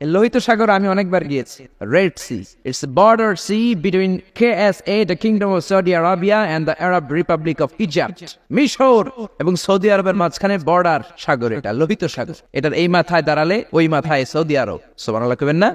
লোহিত সাগর আমি অনেকবার গিয়েছি। Red sea, it's a border sea between KSA, the kingdom of Saudi Arabia, and the Arab Republic of Egypt. মিশর এবং Saudi আরবের মাঝখানে বর্ডার সাগর, এটা লোহিত সাগর। এটার এই মাথায় দাঁড়ালে ওই মাথায় সৌদি আরব। সুবহানাল্লাহ কইবেন না?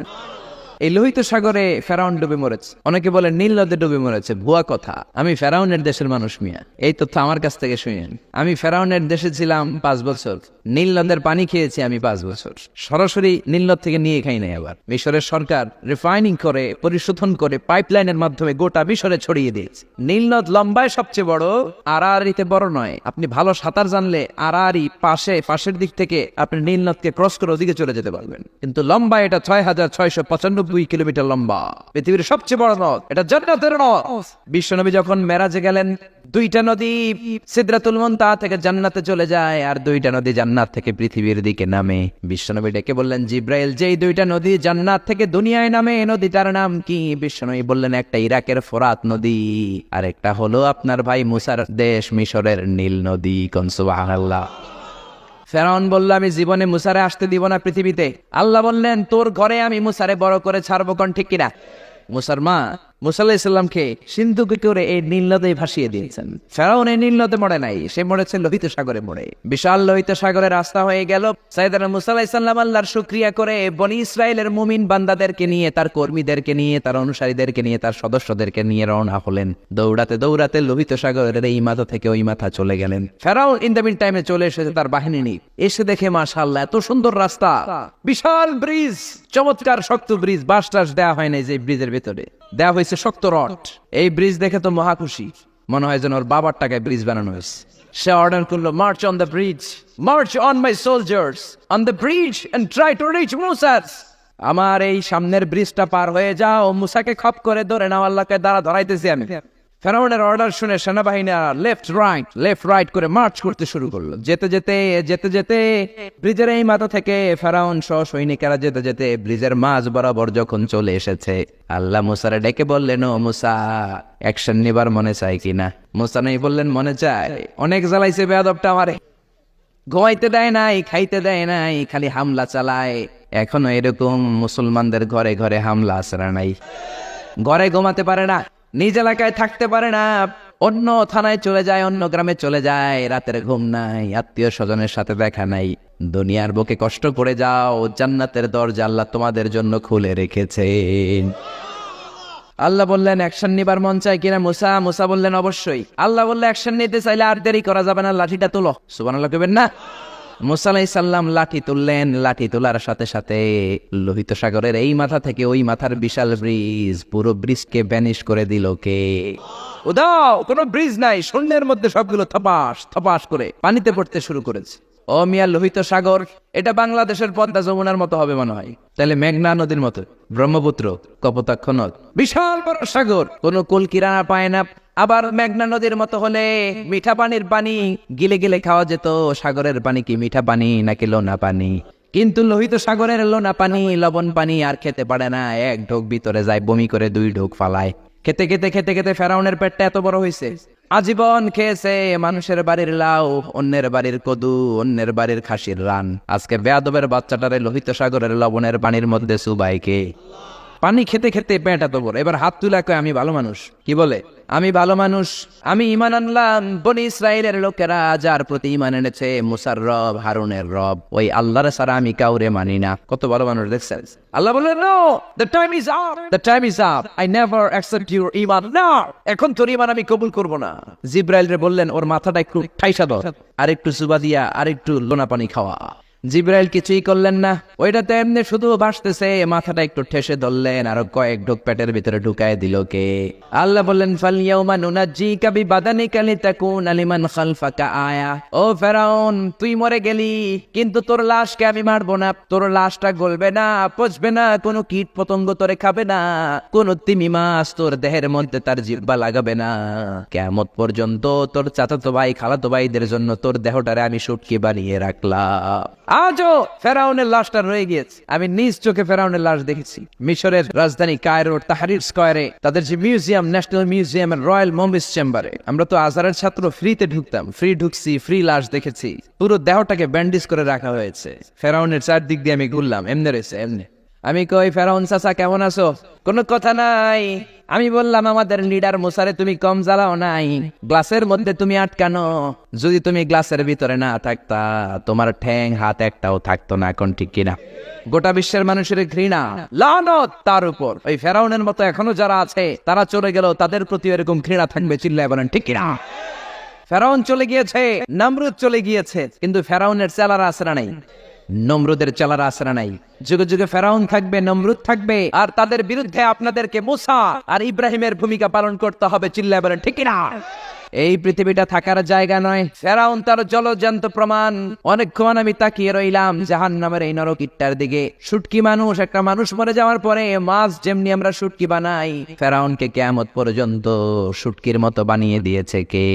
এই লোহিত সাগরে ফেরাউন ডুবে মরেছে। অনেকে বলে নীল নদে ডুবে মরেছে, ভুয়া কথা। আমি ফেরাউনের দেশের মানুষ মিয়া, এই তথ্য আমার কাছ থেকে শুনেন। আমি ফেরাউনের দেশে ছিলাম 5 বছর, নীল নদের পানি খেয়েছি আমি 5 বছর। সরাসরি নীল নদ থেকে নিয়ে খাই নাই। আবার মিশরের সরকার রিফাইনিং করে, পরিশোধন করে পাইপলাইনের মাধ্যমে গোটা মিশরে ছড়িয়ে দিয়েছে। নীল নদ লম্বায় সবচেয়ে বড়, আড়াআড়িতে বড় নয়। আপনি ভালো সাঁতার জানলে আড়াআড়ি পাশের দিক থেকে আপনি নীল নদকে ক্রস করে ওদিকে চলে যেতে পারবেন। কিন্তু লম্বায় এটা 6695 কিলোমিটার লম্বা, পৃথিবীর সবচেয়ে বড় নদ। এটা জান্নাতের নদ। বিশ্বনবী যখন মেরাজে গেলেন, 2টা নদী সিদরাতুল মুনতাহা থেকে জান্নাতে চলে যায়, আর 2টা নদী জান্নাত থেকে পৃথিবীর দিকে নামে। বিশ্বনবী ডেকে বললেন, জিব্রাইল, যেই 2টা নদী জান্নাত থেকে দুনিয়ায় নামে, এই নদীটার নাম কি? বিশ্বনবী বললেন, একটা ইরাকের ফোরাত নদী, আর একটা হলো আপনার ভাই মুসার দেশ মিশরের নীল নদী। কোন সুবহানাল্লাহ। ফেরাউন বলল, আমি জীবনে মুসারে আসতে দিব না পৃথিবীতে। আল্লাহ বললেন, তোর ঘরে আমি মুসারে বড় করে ছাড়বো। কোন ঠিক কিনা? মুসার মা মুসা আলাইহিস সালামকে সিন্ধুকে করে এই নীল নদে ভাসিয়ে দিয়েছেন। ফেরাউন এই নীল নদে মরে নাই, সে মরেছে লোহিত সাগরে মরে। বিশাল লোহিত সাগরে রাস্তা হয়ে গেল। সাইয়েদনা মুসা আলাইহিস সালাম আল্লাহর শুকরিয়া করে বনি ইসরাইলের মুমিন বান্দাদেরকে নিয়ে, তার কর্মীদেরকে নিয়ে, তার অনুসারীদেরকে নিয়ে, তার সদস্যদেরকে নিয়ে রওনা হলেন। দৌড়াতে দৌড়াতে লোহিত সাগরের এই মাথা থেকে ওই মাথা চলে গেলেন। ফেরাউন ইন দ্য মিন টাইমে চলে এসেছে তার বাহিনী নিয়ে। এসে দেখে মাশাআল্লাহ এত সুন্দর রাস্তা, বিশাল ব্রিজ, চমৎকার শক্ত ব্রিজ। বাঁশ টাস দেওয়া হয় নাই, যে ব্রিজের ভেতরে দেওয়া হয়েছে শক্ত রড। এই ব্রিজ দেখে তো মহা খুশি, মনে হয় যেন ওর বাবার টাকায় ব্রিজ বানানো হয়েছে। সে অর্ডার করলো, march on the bridge, march on my soldiers on the bridge and try to reach মুসাস। আমার এই সামনের ব্রিজটা পার হয়ে যাও, মুসাকে খপ করে ধরে নাও, আল্লাহকে দ্বারা ধরাইতেছি আমি। ফেরাউনের অর্ডার শুনে সেনাবাহিনীরা লেফট রাইট করে মার্চ করতে শুরু করলো। যেতে যেতে ব্রিজের এই মাথা থেকে ফেরাউন সহ সৈনিকেরা যেতে যেতে ব্রিজের মাঝ বরাবর যখন চলে এসেছে, আল্লাহ মুসারে ডেকে বললেন, ও মুসা, অ্যাকশন নিবার মনে চাই কিনা? মুসা নেই বললেন, মনে চায়। অনেক জ্বালাইছে বেয়াদবটা আমারে, ঘুমাইতে দেয় নাই, খাইতে দেয় নাই, খালি হামলা চালায়। এখনো এরকম মুসলমানদের ঘরে ঘরে হামলা আসরা নাই। ঘরে ঘুমাতে পারে না, নিজ এলাকায় থাকতে পারে না, অন্য থানায় চলে যায়, অন্য গ্রামে চলে যায়, রাতের ঘুম নাই, আত্মীয় স্বজনের সাথে দেখা নাই। দুনিয়ার বুকে কষ্ট করে যাও, জান্নাতের দরজা আল্লাহ তোমাদের জন্য খুলে রেখেছেন। আল্লাহ বললেন, অ্যাকশন নিবার মন চাই কিনা মুসা? মুসা বললেন, অবশ্যই। আল্লাহ বললেন, অ্যাকশন নিতে চাইলে আর দেরি করা যাবে না, লাঠিটা তোলো। সুবহানাল্লাহ কইবেন না? মুসা আলাইহিস সালাম লাঠি তুললেন। লাঠি তোলার সাথে সাথে লোহিত সাগরের এই মাথা থেকে ওই মাথার বিশাল ব্রিজ, পুরো ব্রিজকে ভ্যানিশ করে দিল কে? উদাও, কোনো ব্রিজ নাই, শূন্যের মধ্যে সবগুলো থপাস থপাস করে পানিতে পড়তে শুরু করেছে। ও মিয়া, লোহিত সাগর এটা বাংলাদেশের পদ্মা যমুনার মতো হবে মনে হয়, তাহলে মেঘনা নদীর মতো, ব্রহ্মপুত্র, কপোতাক্ষ নদ, বিশাল বড় সাগর, কোনো কুল কিনারা পায় না। আবার মেঘনা নদীর মতো হলে মিঠা পানির পানি গিলে গিলে খাওয়া যেত। সাগরের পানি কি মিঠা পানি নাকি লোনা পানি? কিন্তু লোহিত সাগরের লোনা পানি, লবণ পানি আর খেতে পারে না। এক ঢোক ভিতরে যায়, বমি করে 2 ঢোক ফালায়। খেতে খেতে ফেরাউনের পেটটা এত বড় হয়েছে, আজীবন খেয়েছে মানুষের বাড়ির লাউ, অন্যের বাড়ির কদু, অন্যের বাড়ির খাসির রান। আজকে বেয়াদবের বাচ্চাটারে লোহিত সাগরের লবণের পানির মধ্যে সুবাইকে। পানি খেতে খেতে পেট এত বড়। এবার হাত তুলা কয়, আমি ভালো মানুষ। কি বলে? আমি ভালো মানুষ, আমি ঈমান আনলাম। বনি ইসরাইলের লোকেরা যার প্রতি ঈমান এনেছে, মুসার রব, হারুনের রব, ওই আল্লাহর ছাড়া আমি কাউরে মানি না। কত ভালো মানুষ দেখছেন? আল্লাহ বললেন, no, the time is up, the time is up, I never accept your iman now. এখন তোর ঈমান আমি কবুল করব না। জিব্রাইল রে বললেন, ওর মাথাটা একটু ঠাইসা দাও, আর একটু সুবা দিয়া, আর একটু লোনা পানি খাওয়া। জিব্রাইল কিছুই করলেন না, ওইটাতে এমনি শুধু ভাসতেছে। মাথাটা একটু ঠেসে ধরলেন, আর কয়েক ঢোক পেটের ভিতরে ঢুকায় দিল কে? আল্লাহ বললেন, ফালইয়াউমা নুনাজ্জিকা বিবাদানিকা লিতাকুনা লিমান খালফাকা আয়া। ও ফেরাউন, তুই মরে গেলি, কিন্তু তোর লাশকে আমি মারবো না। তোর লাশটা গলবে না, পচবে না, কোনো কীট পতঙ্গ তোরে খাবে না, কোনো তিমি মাছ তোর দেহের মধ্যে তার জিহ্বা লাগাবে না। কিয়ামত পর্যন্ত তোর চাচাতো ভাই, খালাতো ভাইদের জন্য তোর দেহটারে আমি শুটকি বানিয়ে রাখলাম। আজও ফেরাউনের লাশটা রয়ে গিয়েছে। আমি নিজ চোখে ফেরাউনের লাশ দেখেছি। মিশরের রাজধানী কায়রোর তাহরির স্কয়ারে তাদের যে মিউজিয়াম, ন্যাশনাল মিউজিয়ামের রয়্যাল মমিস চেম্বারে, আমরা তো আজহারের ছাত্র, ফ্রিতে ঢুকতাম, ফ্রি ঢুকছি, ফ্রি লাশ দেখেছি। পুরো দেহটাকে ব্যান্ডেজ করে রাখা হয়েছে। ফেরাউনের চারদিক দিয়ে আমি ঘুরলাম, এমনি রয়েছে এমনি। আমি কই ফেরাউন চাচা কেমন আছো? কোনো কথা নাই। আমি বললাম আমাদের লিডার মুসারে তুমি কম জ্বালাও নাই, গ্লাসের মধ্যে তুমি আটকানো, যদি তুমি গ্লাসের ভিতরে না থাকতা তোমার ঠ্যাং হাত একটাও থাকতো না, এখন ঠিক কিনা? গোটা বিশ্বের মানুষের ঘৃণা লানত তার উপর। ওই ফেরাউনের মতো এখনো যারা আছে তারা চলে গেল, তাদের প্রতি এরকম ঘৃণা থাকবে, চিল্লায় বলেন ঠিক কিনা? ফেরাউন চলে গিয়েছে, নমরুদ চলে গিয়েছে, কিন্তু ফেরাউনের চেলারা আশ্রা নাই, নমরুদের চেলারা আশ্রা নাই। যুগে যুগে ফেরাউন থাকবে, নমরুদ থাকবে, আর তাদের বিরুদ্ধে আপনাদেরকে মুসা আর ইব্রাহিমের ভূমিকা পালন করতে হবে, চিল্লায় বলেন ঠিক কিনা? এই পৃথিবীটা থাকার জায়গা নয়। ফেরাউন তার জলজ্যান্ত প্রমাণ। অনেকক্ষণ আমি তাকিয়ে রইলাম জাহান্নামের এই নরক ইট্টার দিকে। শুটকি মানুষ, একটা মানুষ মরে যাওয়ার পরে মাছ যেমনি আমরা শুটকি বানাই, ফেরাউনকে কিয়ামত পর্যন্ত শুটকির মতো বানিয়ে দিয়েছে কে?